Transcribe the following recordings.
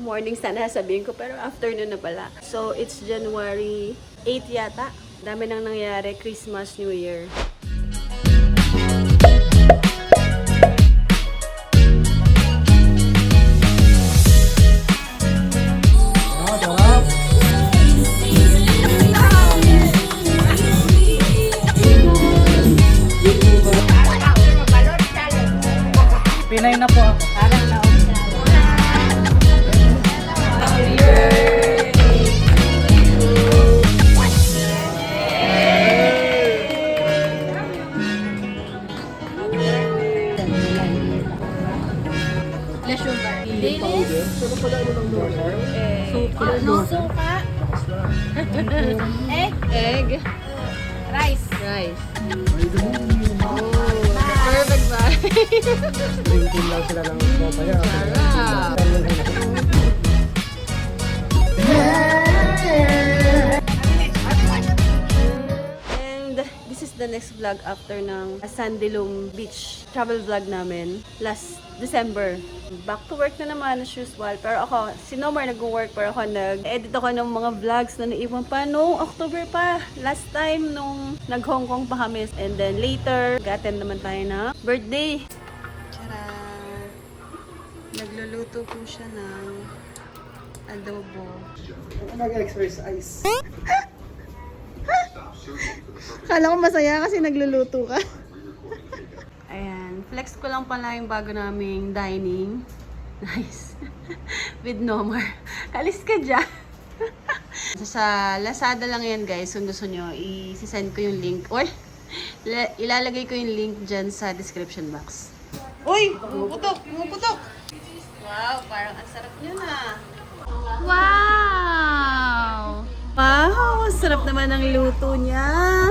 Morning sana sabihin ko, pero afternoon na pala. So, it's January 8 yata. Dami nang nangyari, Christmas, New Year. Pinay na po ako. Suka. No suka. Egg. Rice. Oh, perfect ba? Drinking lang sila ng papaya. Sarap. And this is the next vlog after ng Sandilong Beach travel vlog namin last December. Back to work na naman as usual. Pero ako, si Nomar nag-work, pero ako nag-edit ako ng mga vlogs na naiwan pa noong October pa. Last time nung nag-Hong Kong pa kami. And then later, gaten naman tayo na birthday. Charan! Nagluluto po siya ng adobo. Nag-exercise. Kala ko masaya kasi nagluluto ka. Ayan, flex ko lang pala yung bago naming dining. Nice. With Nomar. Alis ka dyan. Sa Lazada lang yan guys. Kung gusto nyo, i-send ko yung link. Or, ilalagay ko yung link dyan sa description box. Uy! Pumuputok! Wow, parang ang sarap nyo na. Wow! Wow! Sarap naman ang luto niya.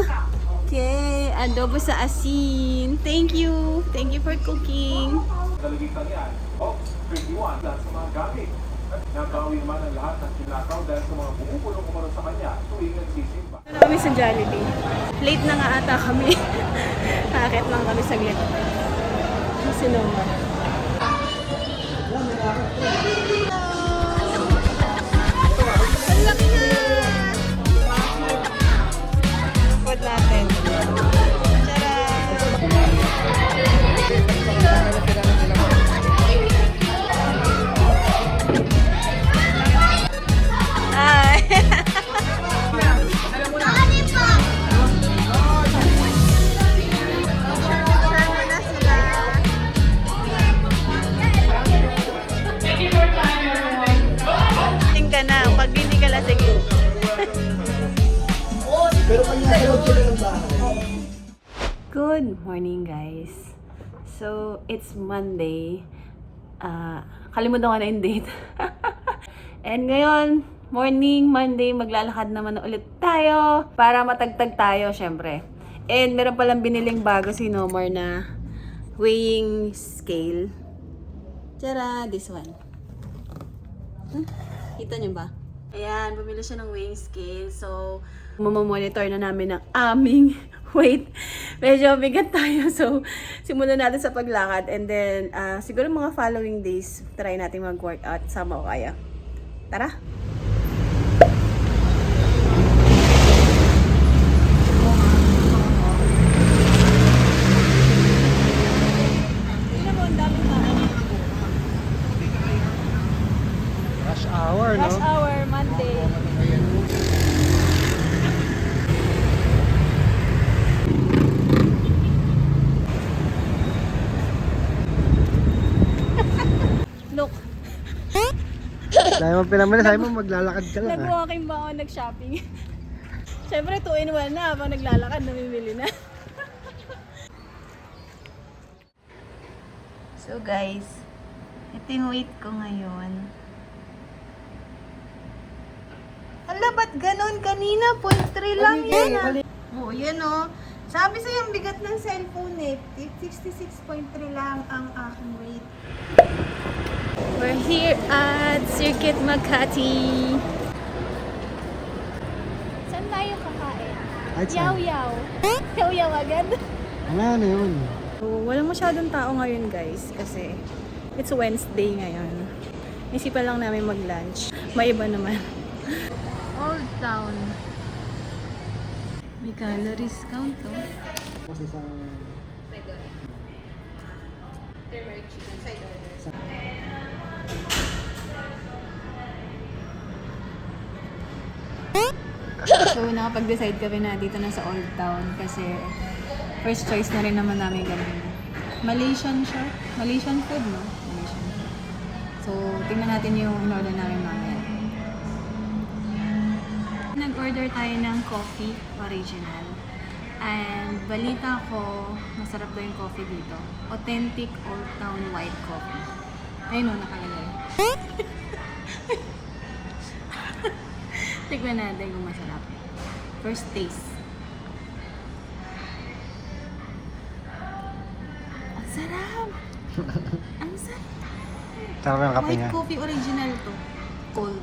Okay, adobo sa asin. Thank you. Thank you for cooking. Dalagitan yan. 21 dahil sa mga gamit. Nabawi naman ang lahat ng kinakaw dahil sa mga pumupulong kumaro sa kanya tuwing nagsisimba. Ano kami sa Jollibee? Late na nga ata kami. Nakakit lang kami saglit. Si Noma. Ang laki na! Food natin. Tingka na, pag hindi ka lasing. Pero pag nasa loob sila ng bahay. Good morning guys. So, it's Monday. Kalimutan ko na yung date. And ngayon, morning, Monday, maglalakad naman ulit tayo para matagtag tayo, syempre. And meron palang biniling bago si Nomar na weighing scale. Tara, this one. Kita niyo ba? Ayan, bumili siya ng weighing scale. So, mamamonitor na namin ang aming weight. Medyo bigat tayo. So, simulan natin sa paglakad. And then, siguro mga following days, try natin mag-workout. Sama ko kaya. Tara! Rush hour, no? Rush hour, Monday. Look, Dahil mo pinamili, sabi mo maglalakad ka lang. nag-walking ba ako, nag-shopping? Siyempre, 2-in-1 na. Habang naglalakad, namimili na. So guys, ito yung weight ko ngayon. Hala, ba't ganun? Kanina, 0.3 lang yan ah. Oo, yan oh. Sabi sa'yo, ang bigat ng cellphone eh. 66.3 lang ang aking weight. We're here at Circuit Makati. Saan tayo kakain? Yaw-yaw. Yaw-yaw agad. Wala na yun. So, walang masyadong tao ngayon guys kasi it's Wednesday ngayon. Isipan lang namin mag-lunch. May iba naman. Old Town. May calories count to. Kasi isang... So, nakapag-decide kami na dito na sa Old Town kasi first choice na rin naman namin kanina. Malaysian siya. Malaysian food, no? Malaysian food. So, tingnan natin yung in-order namin mamaya. Nag-order tayo ng coffee original. And balita ko, masarap daw yung coffee dito. Authentic Old Town white coffee. Ayun o, nakalagay. Tignan natin kung masarap. First taste. Ang sarap! Ang sarap! Sarap yung kape White niya. coffee original to. Cold.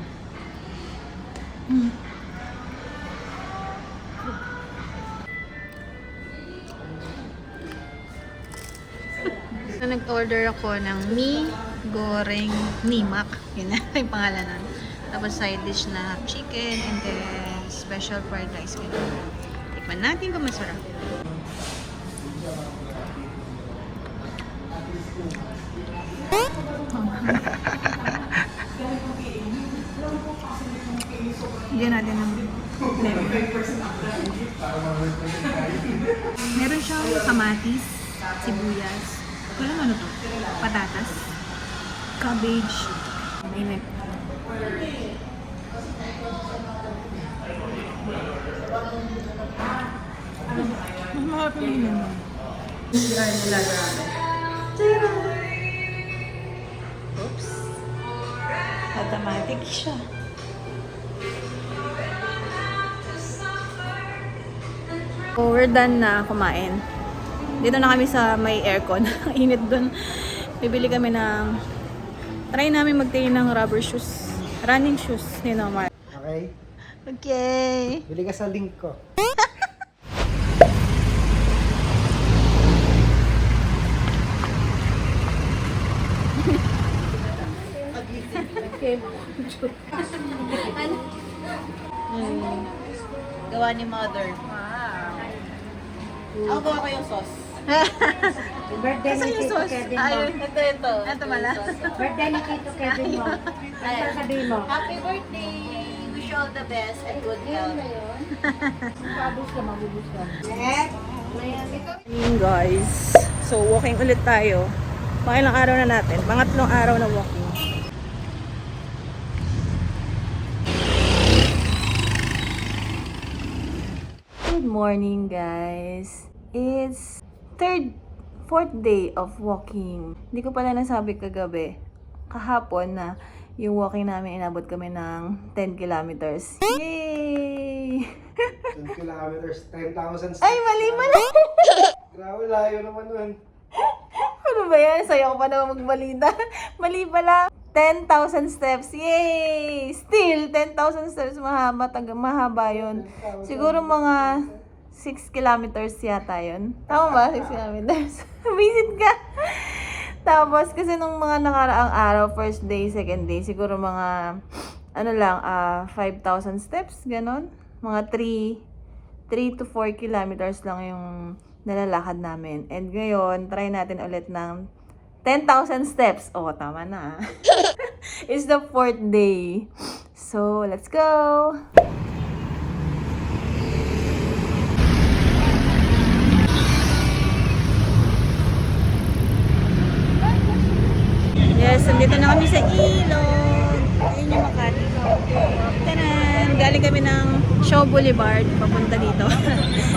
So, nag-order ako ng mi goreng nimak. Yun na yung pangalan nun. Tapos side dish na chicken and then special fried rice. Tikman natin kung masarap. Bigyan natin ng lemon. Meron siyang kamatis, sibuyas, walang ano to, patatas, cabbage, mainit. Mas mahal pa yung lemon. Oops. Automatic siya. So, we're done na kumain. Dito na kami sa may aircon. Ang init dun. Bibili kami ng... Try namin magtingin ng rubber shoes. Running shoes ni Nomar. Okay? Okay. Bili ka sa link ko. Gawa ni Mother. Ako gawa ko yung sauce. Birthday Kasi ni yung Tito sauce. Kevin mo. Ayun. Ito. Ito pala. Birthday ni Tito Kevin mo. Ano sasabihin mo? Happy birthday! Wish you all the best and good health. Mabus ka, mabubus ka. Morning guys. So walking ulit tayo. Mga ilang araw na natin. Pangatlong araw na walking. Good morning guys. It's fourth day of walking. Hindi ko pala nasabi kagabi. Kahapon na yung walking namin inabot kami ng 10 kilometers. Yay! 10 kilometers, 10,000 steps. Ay, mali. Grabe, layo naman nun. Ano ba yan? Sayo ko pa naman magbalita. Mali pala. 10,000 steps. Yay! Still, 10,000 steps. Mahaba yun. Siguro mga 6 kilometers yata yun. Tama ba? 6 kilometers. Visit ka! Tapos, kasi nung mga nakaraang araw, first day, second day, siguro mga, 5,000 steps, ganon. Mga 3 to 4 kilometers lang yung nalalakad namin. And ngayon, try natin ulit ng 10,000 steps. Oh, tama na. It's the fourth day. So, let's go! Yes, nandito na kami sa ilog. Ayun yung Makati. Tanan! Galing kami ng Shaw Boulevard. Papunta dito.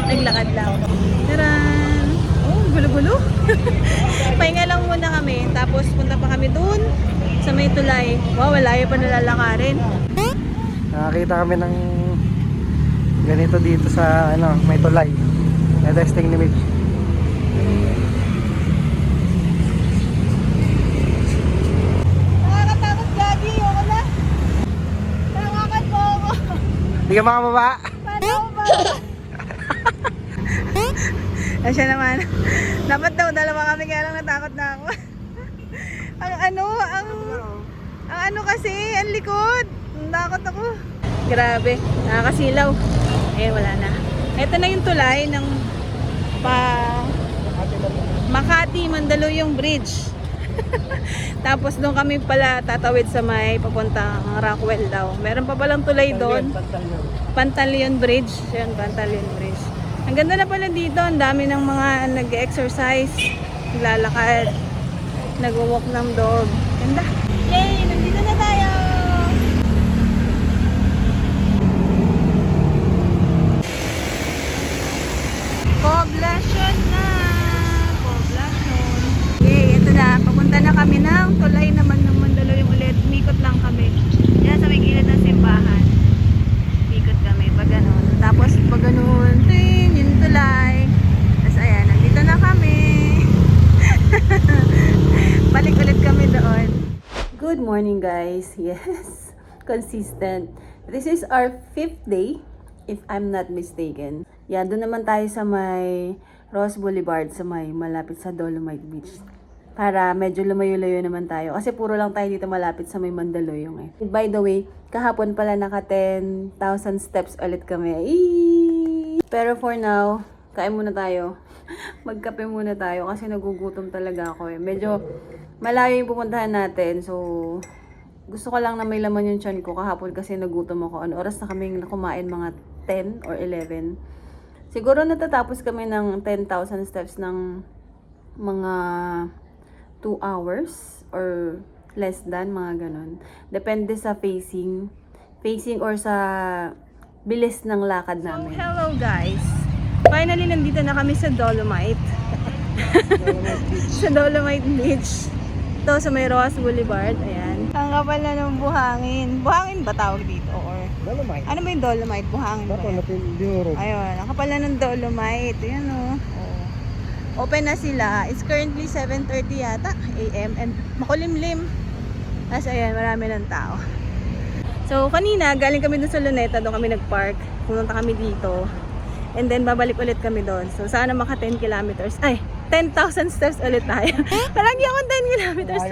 Naglakad lang. Taran! Oh, gulo-gulo. Pahinga lang muna kami. Tapos punta pa kami dun sa may tulay. Wow, wala pa nalalakarin. Nakakita kami ng ganito dito sa may tulay. Na-testing ni Mitch. Nakakatakot, Gagi. Ako na. Tanawakan mo ako. Hindi ka makababa. Paano ako ba? Asya naman. Dapat daw, dalawa kami kaya lang natakot na ako. ang ano kasi, ang likod. Nakakot ako. Grabe, nakakasilaw. Eh, wala na. Ito na yung tulay ng Makati Mandaluyong Bridge. Tapos doon kami pala tatawid sa may papuntang Rockwell daw. Meron pa palang tulay doon. Pantaleon Bridge. Yan, Pantaleon Bridge. Ang ganda na pala dito. Ang dami ng mga nag-exercise, naglalakad, nag-walk ng dog. Ganda. Yay! Nandito na tayo! Poblacion na! Poblacion. Yay! Ito na. Papunta na kami ng tulay naman ng Mandaluyong ulit. Umikot lang kami. Yan sa may gilid ng simbahan. Umikot kami pag ganun. Tapos pag ganun, ting, yung tulay. Tapos ayan, nandito na kami. Balik ulit kami doon. Good morning, guys. Yes, consistent. This is our 5th day, if I'm not mistaken. Yeah, doon naman tayo sa may Ross Boulevard, sa may malapit sa Dolomite Beach. Para medyo lumayo-layo naman tayo. Kasi puro lang tayo dito malapit sa may Mandaluyong eh. By the way, kahapon pala naka 10,000 steps ulit kami. Eee! Pero for now, kain muna tayo. Magkape muna tayo kasi nagugutom talaga ako eh. Medyo malayo yung pupuntahan natin. So, gusto ko lang na may laman yung tiyan ko. Kahapon kasi nagutom ako. Ano oras na kaming kumain? Mga 10 or 11. Siguro natatapos kami ng 10,000 steps ng mga 2 hours or less than, mga ganun. Depende sa facing or sa bilis ng lakad namin. So, hello guys! Finally, nandito na kami sa Dolomite. Sa Dolomite Beach. Ito sa may Ross Boulevard. Ayan. Ang kapal na ng buhangin. Buhangin ba tawag dito? Or Dolomite. ano ba yung Dolomite? Buhangin ba? Dapat yan? natin dinurog. Ayun. Ang kapal na ng Dolomite. Ayan o. Oh. Open na sila. It's currently 7:30 yata AM. And makulimlim. As ayan, marami ng tao. So, kanina, galing kami dun sa Luneta. Doon kami nag-park. Pumunta kami dito. And then, babalik ulit kami doon. So, sana maka 10 kilometers. Ay, 10,000 steps ulit tayo. Palagi akong 10 kilometers.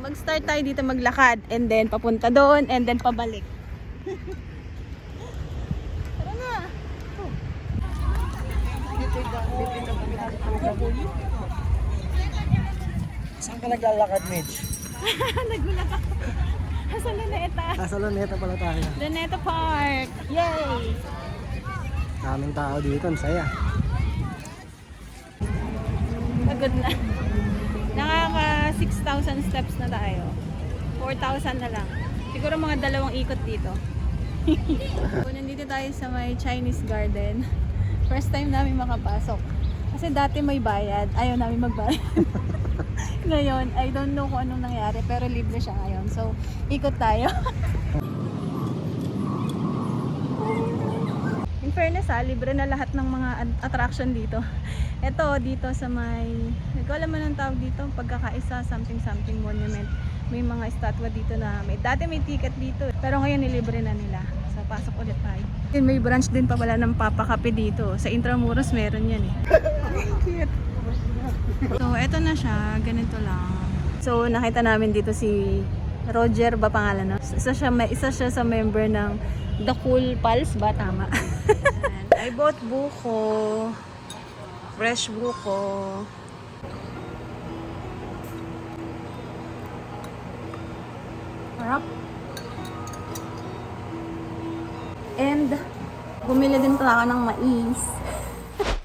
Mag-start tayo dito maglakad. And then, papunta doon. And then, pabalik. Tara na. Saan ka naglalakad, Mitch? Nagulat ako. Sa Luneta. Sa Luneta pala tayo. Luneta Park. Yay! Daming tao dito, ang saya. Pagod na. Nakaka 6,000 steps na tayo. 4,000 na lang. Siguro mga 2 ikot dito. So, nandito tayo sa may Chinese garden. First time namin makapasok. Kasi dati may bayad. Ayaw namin magbayad. Ngayon, I don't know kung anong nangyari. Pero libre siya ngayon. So, ikot tayo. In fairness libre na lahat ng mga attraction dito. Ito, dito sa may, hindi ko alam ang tawag dito, pagkakaisa, something monument. May mga estatwa dito na, dati may ticket dito. Pero ngayon, nilibre na nila. So, pasok ulit tayo. May branch din pa pala ng Papakape dito. Sa Intramuros, meron yan eh. Cute. So, eto na siya. Ganito lang. So, nakita namin dito si Roger ba pangalan, no? Isa siya sa member ng The Cool Pals ba? Tama. I bought buko. Fresh buko. Harap. And, bumili din pala ako ng mais.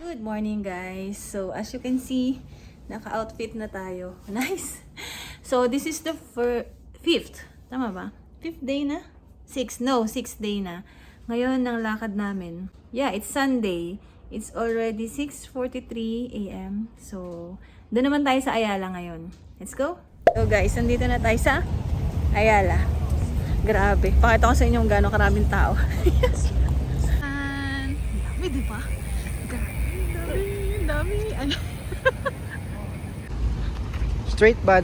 Good morning, guys. So, as you can see, naka-outfit na tayo. Nice. So, this is the 5th. Tama ba? 5th day na? 6th day na. Ngayon, ang lakad namin. Yeah, it's Sunday. It's already 6:43 AM. So, doon naman tayo sa Ayala ngayon. Let's go. So, guys, nandito na tayo sa Ayala. Grabe. Pakita ko sa inyo kung gano'ng karaming tao. Yes. And, dami, di ba? Dami. Ano? Straight bad.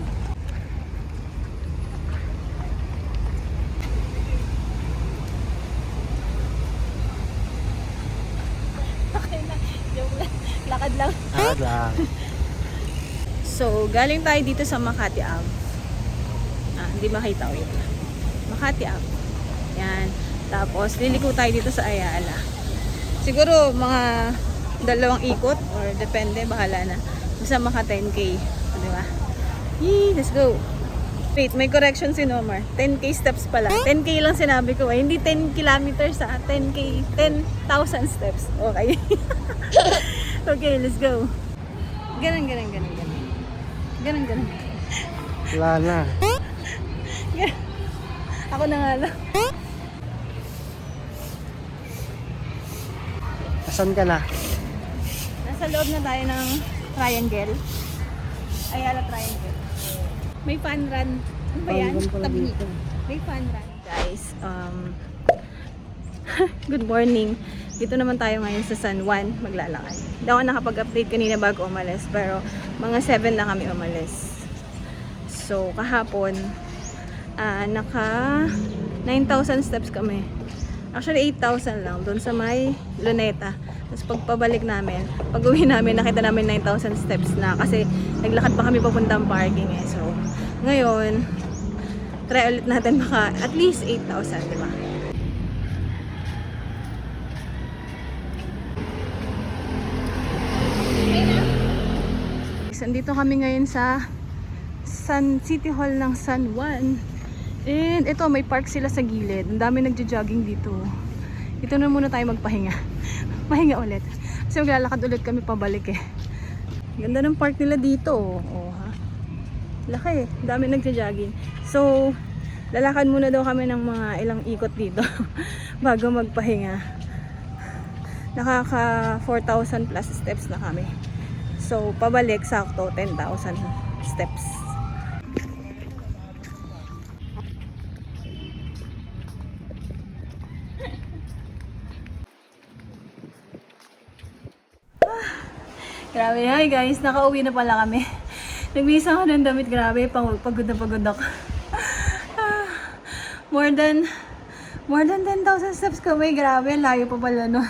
lakad lang. Lakad lang. So, galing tayo dito sa Makati Ave. Hindi makita ko yun. Makati Ave. Yan. Tapos, liliko tayo dito sa Ayala. Siguro, mga 2 ikot or depende, bahala na. Basta maka 10K. Di ba? Yee, let's go. Wait, may correction si Nomar. 10K steps pala. 10K lang sinabi ko. Hindi 10 kilometers 10K. 10,000 steps. Okay. Okay, let's go. Ganun. Ganun. Wala na. Ako na nga lang. Asan ka na? Nasa loob na tayo ng triangle. Ayala Triangle. May fun run. Ano ba yan? Fun run pala Tabi dito. May fun run. Guys, good morning. Dito naman tayo ngayon sa San Juan, maglalakad. Hindi ako nakapag-update kanina bago umalis, pero mga 7 na kami umalis. So, kahapon, naka 9,000 steps kami. Actually, 8,000 lang doon sa may Luneta. Tapos pagpabalik namin, pag-uwi namin, nakita namin 9,000 steps na kasi naglakad pa kami papuntang parking eh. So, ngayon, try ulit natin baka at least 8,000, di ba? Nandito kami ngayon sa City Hall ng San Juan. And ito, may park sila sa gilid. Ang dami nagja-jogging dito. Dito na muna tayo magpahinga. Pahinga ulit. Kasi maglalakad ulit kami pabalik eh. Ganda ng park nila dito. Oh, ha? Laki eh. Ang dami nagja-jogging. So, lalakad muna daw kami ng mga ilang ikot dito bago magpahinga. Nakaka 4,000 plus steps na kami. So, pabalik sakto 10,000 steps. Grabe, hi guys, nakauwi na pala kami. Nagbisa ako ng damit, grabe, pagod na pagod ako. More than 10,000 steps kami, grabe, layo pa pala no.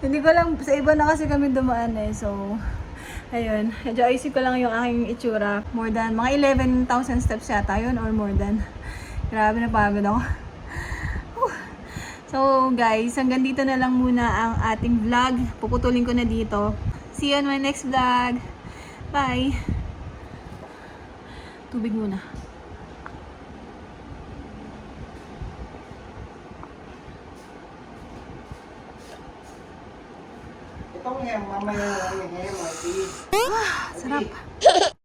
Hindi ko lang, sa iba na kasi kami dumaan eh, so, ayun, medyo isip ko lang yung aking itsura. More than, mga 11,000 steps yata yun, or more than. Grabe, napagod ako. So guys, hanggang dito na lang muna ang ating vlog. Puputulin ko na dito. See you on my next vlog. Bye! Tubig muna. Itong mamaya, mga tea. Sarap!